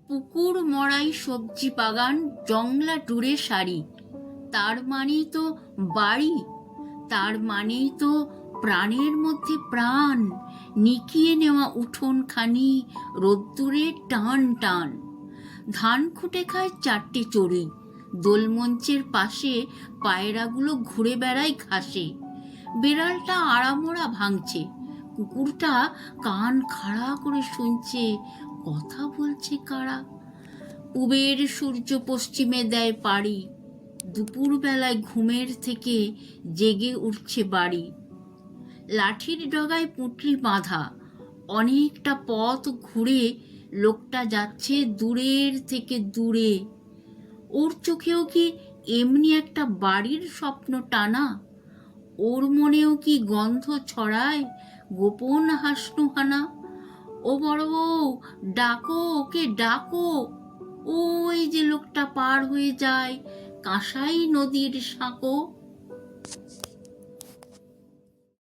পুকুর মড়াই সবজি বাগান জংলা টুরে সারি, তার মানেই তো বাড়ি, তার মানেই তো প্রাণের মধ্যে প্রাণ, নিকিয়ে নেওয়া উঠোনখানি রোদ্দুরে টান টান। ধান খুঁটে খায় চারটে চড়ুই, দোলমঞ্চের পাশে পায়রাগুলো ঘুরে বেড়ায় ঘাসে। বেড়ালটা আড়ামোড়া ভাঙছে, কুকুরটা কান খাড়া করে শুনছে কথা বলছে কারা। পুবের সূর্য পশ্চিমে দেয় পাড়ি, দুপুর বেলায় ঘুমের থেকে জেগে উঠছে বাড়ি। লাঠির ডগায় পুঁটলি বাঁধা, অনেকটা পথ ঘুরে লোকটা যাচ্ছে দূরের থেকে দূরে। ওর চোখেও কি এমনি একটা বাড়ির স্বপ্ন টানা? ওর মনেও কি গন্ধ ছড়ায় গোপন হাসনুহানা? ও বড় বউ, ডাকো ওকে ডাকো, ওই যে লোকটা পার হয়ে যায় কাঁসাই নদীর সাঁকো।